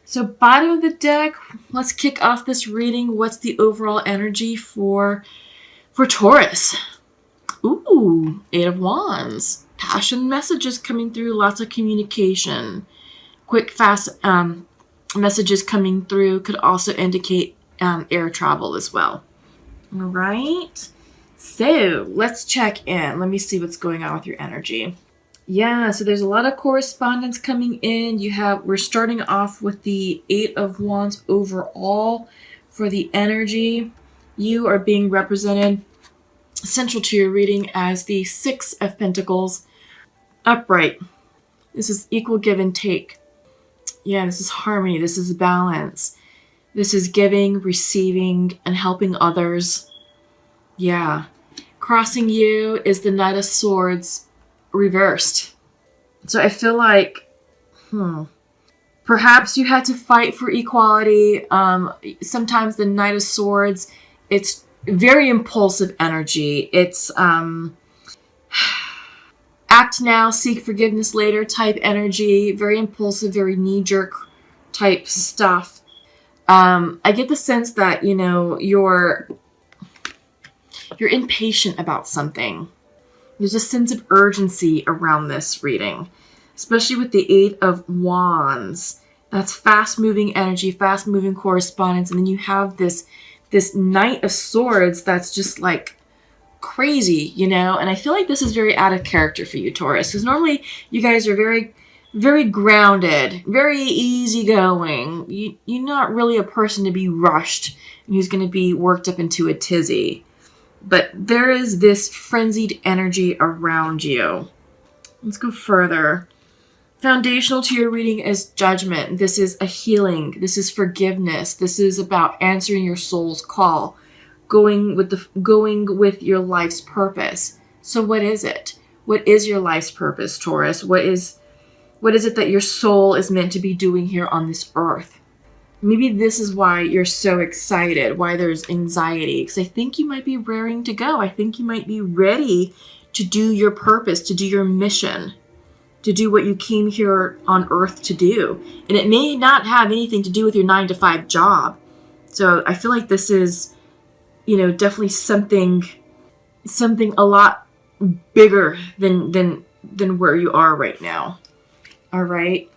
So bottom of the deck, let's kick off this reading. What's the overall energy for Taurus? Ooh, Eight of Wands. Passion messages coming through, lots of communication. Quick, fast messages coming through could also indicate air travel as well. All right. So let's check in. Let me see what's going on with your energy. Yeah, so there's a lot of correspondence coming in. We're starting off with the Eight of Wands overall for the energy. You are being represented central to your reading as the Six of Pentacles upright. This is equal give and take. Yeah, this is harmony. This is balance. This is giving, receiving, and helping others. Yeah. Crossing you is the Knight of Swords reversed. So I feel like, perhaps you had to fight for equality. Sometimes the Knight of Swords, it's very impulsive energy. It's act now, seek forgiveness later type energy. Very impulsive, very knee-jerk type stuff. I get the sense that, you're impatient about something. There's a sense of urgency around this reading, especially with the Eight of Wands. That's fast-moving energy, fast-moving correspondence, and then you have this Knight of Swords that's just like crazy, and I feel like this is very out of character for you, Taurus, because normally you guys are very, very grounded, very easygoing. You're not really a person to be rushed and who's going to be worked up into a tizzy. But there is this frenzied energy around you. Let's go further. Foundational to your reading is judgment. This is a healing. This is forgiveness. This is about answering your soul's call, going with your life's purpose. So what is it? What is your life's purpose, Taurus? What is it that your soul is meant to be doing here on this earth? Maybe this is why you're so excited, why there's anxiety, because I think you might be raring to go. I think you might be ready to do your purpose, to do your mission, to do what you came here on earth to do. And it may not have anything to do with your 9-to-5 job. So I feel like this is, definitely something a lot bigger than where you are right now. All right.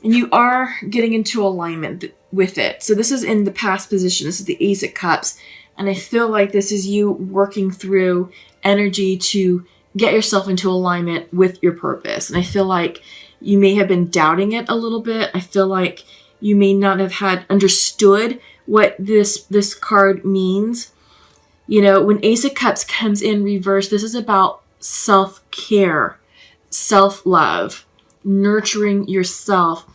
And you are getting into alignment with it. So this is in the past position. This is the Ace of Cups. And I feel like this is you working through energy to get yourself into alignment with your purpose. And I feel like you may have been doubting it a little bit. I feel like you may not have had understood what this card means. When Ace of Cups comes in reverse, this is about self-care, self-love, nurturing yourself,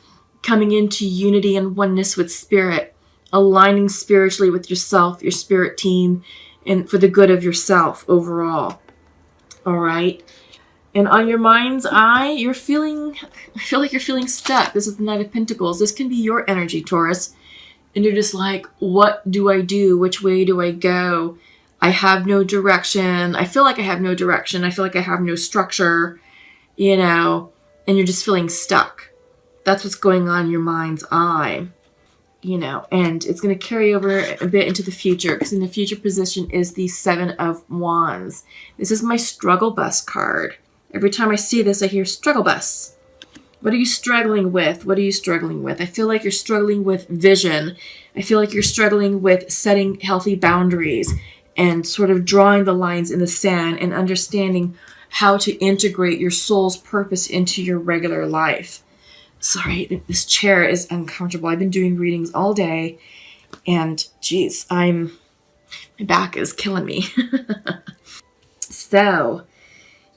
coming into unity and oneness with spirit, aligning spiritually with yourself, your spirit team, and for the good of yourself overall. All right. And on your mind's eye, I feel like you're feeling stuck. This is the Knight of Pentacles. This can be your energy, Taurus. And you're just like, what do I do? Which way do I go? I have no direction. I feel like I have no direction. I feel like I have no structure, and you're just feeling stuck. That's what's going on in your mind's eye, and it's going to carry over a bit into the future, because in the future position is the Seven of Wands. This is my struggle bus card. Every time I see this, I hear struggle bus. What are you struggling with? What are you struggling with? I feel like you're struggling with vision. I feel like you're struggling with setting healthy boundaries and sort of drawing the lines in the sand and understanding how to integrate your soul's purpose into your regular life. Sorry, this chair is uncomfortable. I've been doing readings all day, and geez, my back is killing me. So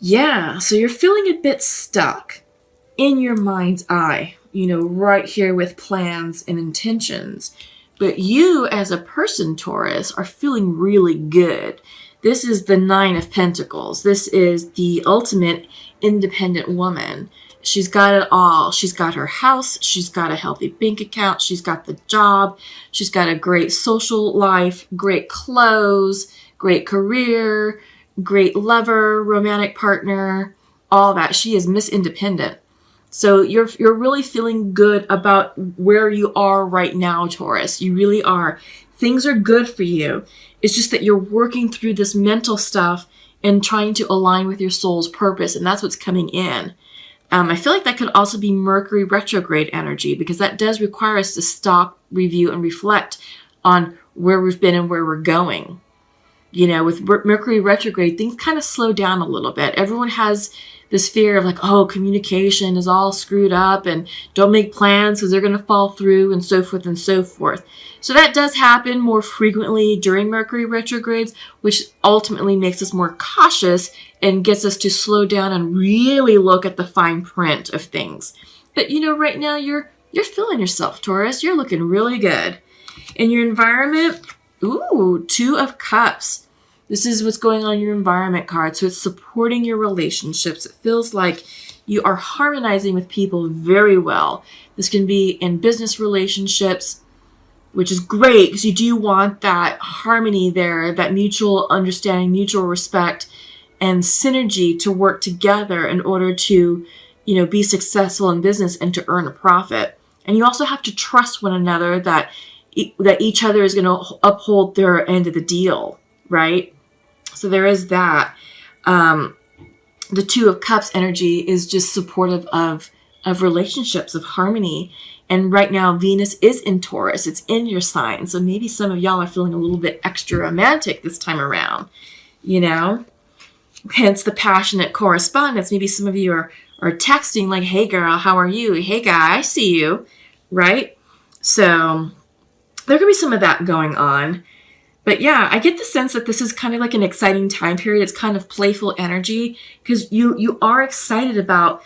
you're feeling a bit stuck in your mind's eye, right here with plans and intentions. But you as a person, Taurus, are feeling really good. This is the Nine of Pentacles. This is the ultimate independent woman. She's got it all. She's got her house. She's got a healthy bank account. She's got the job. She's got a great social life, great clothes, great career, great lover, romantic partner, all that. She is Miss Independent. So you're really feeling good about where you are right now, Taurus. You really are. Things are good for you. It's just that you're working through this mental stuff and trying to align with your soul's purpose, and that's what's coming in. I feel like that could also be Mercury retrograde energy, because that does require us to stop, review, and reflect on where we've been and where we're going. With Mercury retrograde, things kind of slow down a little bit. Everyone has this fear of like, oh, communication is all screwed up and don't make plans because they're going to fall through, and so forth and so forth. So that does happen more frequently during Mercury retrogrades, which ultimately makes us more cautious and gets us to slow down and really look at the fine print of things. But right now you're feeling yourself, Taurus. You're looking really good. In your environment, ooh, 2 of Cups. This is what's going on in your environment card. So it's supporting your relationships. It feels like you are harmonizing with people very well. This can be in business relationships, which is great because you do want that harmony there, that mutual understanding, mutual respect, and synergy to work together in order to, be successful in business and to earn a profit. And you also have to trust one another that each other is going to uphold their end of the deal, right? So there is that. The 2 of Cups energy is just supportive of relationships, of harmony. And right now, Venus is in Taurus. It's in your sign. So maybe some of y'all are feeling a little bit extra romantic this time around, Hence the passionate correspondence. Maybe some of you are texting like, hey, girl, how are you? Hey, guy, I see you, right? So there could be some of that going on. But yeah, I get the sense that this is kind of like an exciting time period. It's kind of playful energy because you are excited about,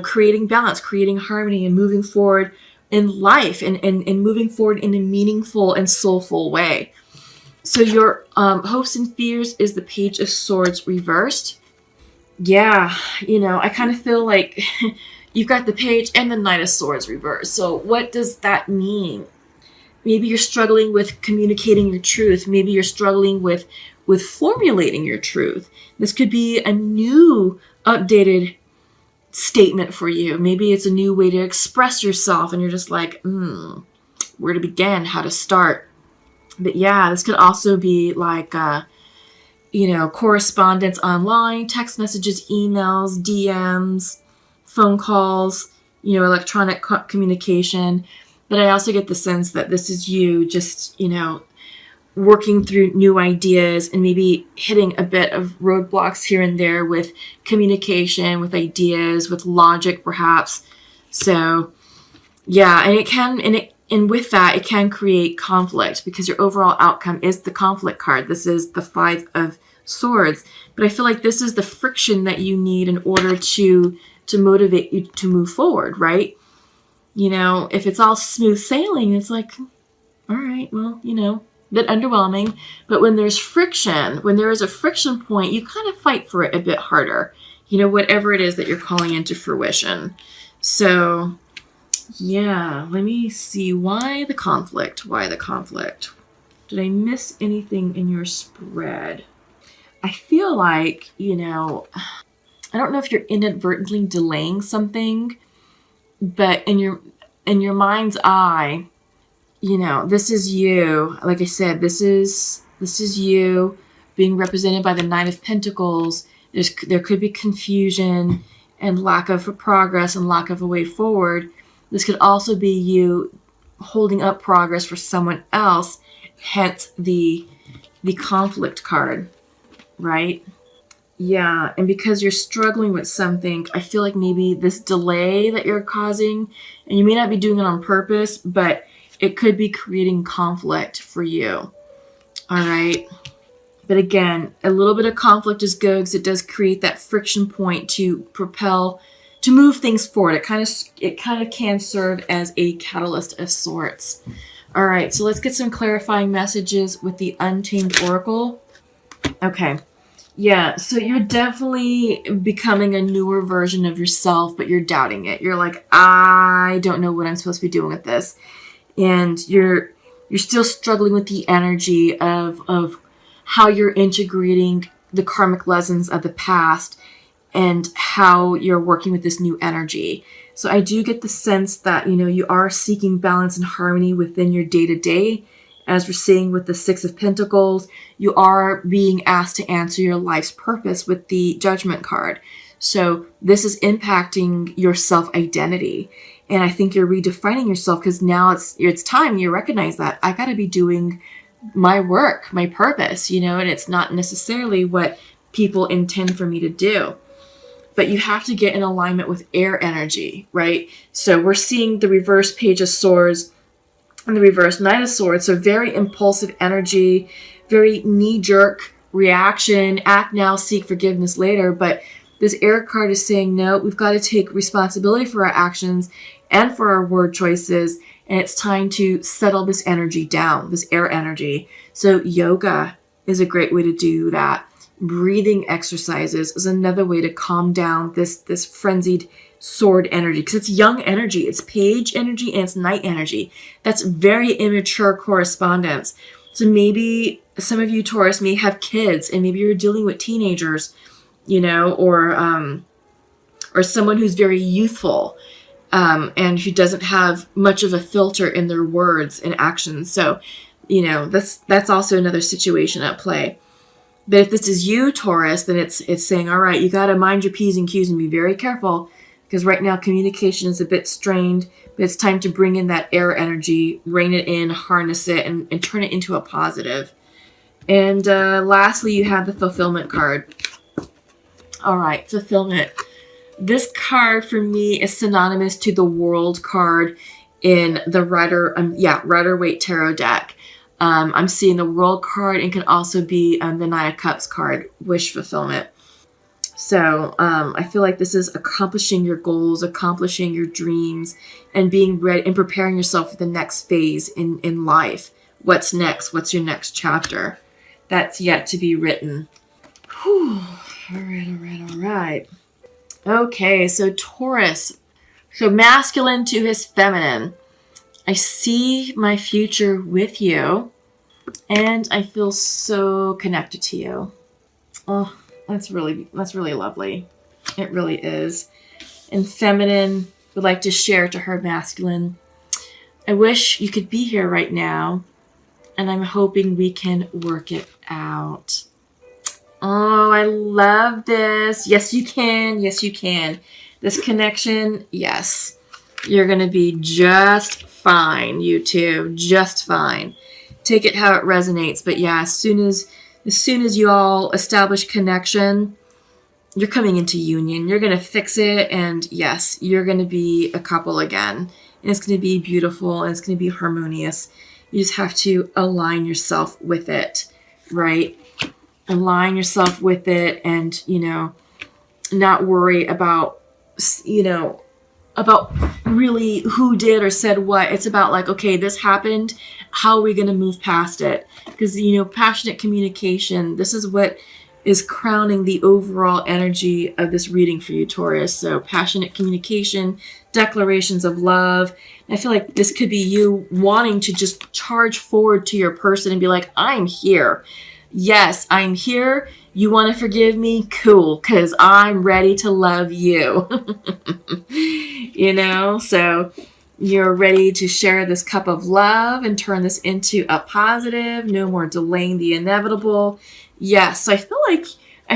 creating balance, creating harmony, and moving forward in life and moving forward in a meaningful and soulful way. So your hopes and fears is the Page of Swords reversed. Yeah, I kind of feel like you've got the Page and the Knight of Swords reversed. So what does that mean? Maybe you're struggling with communicating your truth. Maybe you're struggling with formulating your truth. This could be a new, updated statement for you. Maybe it's a new way to express yourself, and you're just like, where to begin, how to start. But yeah, this could also be like, correspondence online, text messages, emails, DMs, phone calls, electronic communication. But I also get the sense that this is you just, working through new ideas and maybe hitting a bit of roadblocks here and there with communication, with ideas, with logic, perhaps. So, yeah, and with that, it can create conflict because your overall outcome is the conflict card. This is the 5 of Swords. But I feel like this is the friction that you need in order to motivate you to move forward, right? If it's all smooth sailing, it's like, all right, well, a bit underwhelming. But when there's friction, when there is a friction point, you kind of fight for it a bit harder, whatever it is that you're calling into fruition. So, yeah, let me see. Why the conflict? Did I miss anything in your spread? I feel like, I don't know if you're inadvertently delaying something, but in your mind's eye, this is you. Like I said, this is you being represented by the Nine of Pentacles. There could be confusion and lack of progress and lack of a way forward. This could also be you holding up progress for someone else, hence the conflict card, right? Yeah, and because you're struggling with something, I feel like maybe this delay that you're causing, and you may not be doing it on purpose, but it could be creating conflict for you. All right. But again, a little bit of conflict is good because it does create that friction point to move things forward. It kind of can serve as a catalyst of sorts. All right, so let's get some clarifying messages with the Untamed Oracle. Okay. Yeah, so you're definitely becoming a newer version of yourself, but you're doubting it. You're like, I don't know what I'm supposed to be doing with this. And you're still struggling with the energy of how you're integrating the karmic lessons of the past and how you're working with this new energy. So I do get the sense that, you are seeking balance and harmony within your day-to-day. As we're seeing with the Six of Pentacles, you are being asked to answer your life's purpose with the Judgment card. So this is impacting your self-identity. And I think you're redefining yourself because now it's time you recognize that I got to be doing my work, my purpose, and it's not necessarily what people intend for me to do. But you have to get in alignment with air energy, right? So we're seeing the reverse Page of Swords and the reverse Knight of Swords. So very impulsive energy, very knee-jerk reaction, act now, seek forgiveness later. But this air card is saying, no, we've got to take responsibility for our actions and for our word choices. And it's time to settle this energy down, this air energy. So yoga is a great way to do that. Breathing exercises is another way to calm down this frenzied sword energy, because it's young energy, it's page energy, and it's knight energy. That's very immature correspondence. So maybe some of you, Taurus, may have kids, and maybe you're dealing with teenagers, or someone who's very youthful, and who doesn't have much of a filter in their words and actions. So, that's also another situation at play. But if this is you, Taurus, then it's saying, all right, you got to mind your P's and Q's and be very careful, because right now communication is a bit strained, but it's time to bring in that air energy, rein it in, harness it, and turn it into a positive. And lastly, you have the Fulfillment card. All right, Fulfillment. This card for me is synonymous to the World card in the Rider-Waite Tarot deck. I'm seeing the World card, and can also be the Nine of Cups card, wish fulfillment. So I feel like this is accomplishing your goals, accomplishing your dreams, and being ready and preparing yourself for the next phase in life. What's next? What's your next chapter? That's yet to be written. Whew. All right. Okay, so Taurus. So masculine to his feminine. I see my future with you, and I feel so connected to you. Oh, that's really lovely. It really is. And feminine would like to share to her masculine. I wish you could be here right now, and I'm hoping we can work it out. Oh, I love this. Yes, you can. Yes, you can. This connection, yes. You're going to be just fine, you two. Just fine. Take it how it resonates. But yeah, as soon as you all establish connection, you're coming into union. You're going to fix it. And yes, you're going to be a couple again. And it's going to be beautiful. And it's going to be harmonious. You just have to align yourself with it, right? Align yourself with it, and, not worry about, about really who did or said what. It's about like, okay, this happened. How are we going to move past it? Because, passionate communication, this is what is crowning the overall energy of this reading for you, Taurus. So passionate communication, declarations of love. I feel like this could be you wanting to just charge forward to your person and be like, I'm here. Yes, I'm here. You want to forgive me? Cool, because I'm ready to love you. So you're ready to share this cup of love and turn this into a positive. No more delaying the inevitable. Yes, so I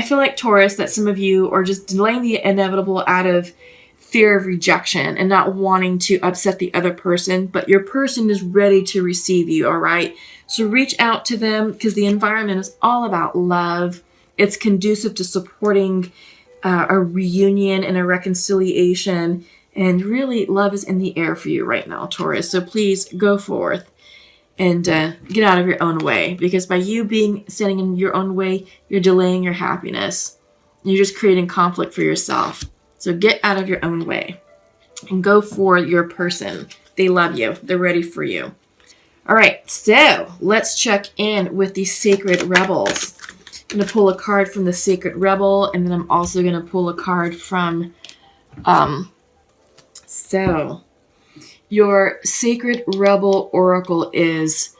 feel like Taurus, that some of you are just delaying the inevitable out of fear of rejection and not wanting to upset the other person, but your person is ready to receive you, all right? So reach out to them, because the environment is all about love. It's conducive to supporting a reunion and a reconciliation. And really, love is in the air for you right now, Taurus. So please go forth and get out of your own way. Because by you standing in your own way, you're delaying your happiness. You're just creating conflict for yourself. So get out of your own way and go for your person. They love you. They're ready for you. All right, so let's check in with the Sacred Rebels. I'm going to pull a card from the Sacred Rebel, and then I'm also going to pull a card from, so your Sacred Rebel Oracle is,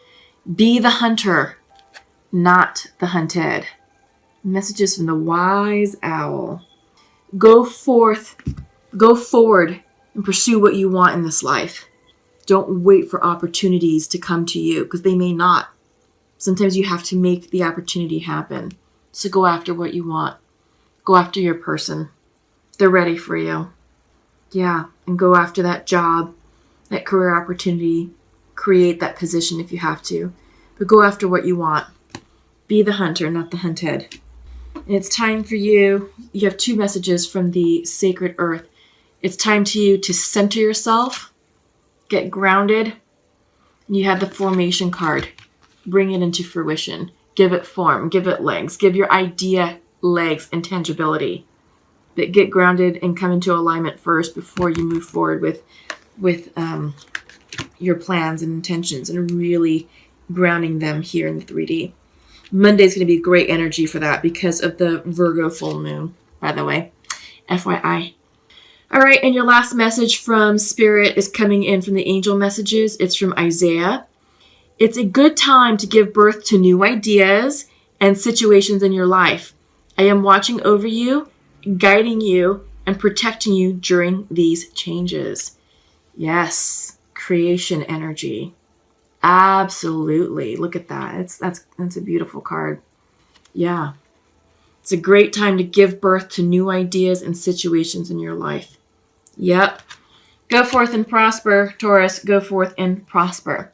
be the hunter, not the hunted. Messages from the Wise Owl. Go forth, go forward, and pursue what you want in this life. Don't wait for opportunities to come to you, because they may not. Sometimes you have to make the opportunity happen. So go after what you want. Go after your person. They're ready for you. Yeah, and go after that job, that career opportunity. Create that position if you have to. But go after what you want. Be the hunter, not the hunted. And it's time for you. You have 2 messages from the sacred earth. It's time to you to center yourself, get grounded, and you have the formation card. Bring it into fruition. Give it form. Give it legs. Give your idea legs and tangibility. But get grounded and come into alignment first before you move forward with your plans and intentions, and really grounding them here in the 3D. Monday's going to be great energy for that because of the Virgo full moon, by the way. FYI. All right, and your last message from Spirit is coming in from the angel messages. It's from Isaiah. It's a good time to give birth to new ideas and situations in your life. I am watching over you, guiding you, and protecting you during these changes. Yes, creation energy. Absolutely. Look at that. That's a beautiful card. Yeah. It's a great time to give birth to new ideas and situations in your life. Yep. Go forth and prosper, Taurus. Go forth and prosper.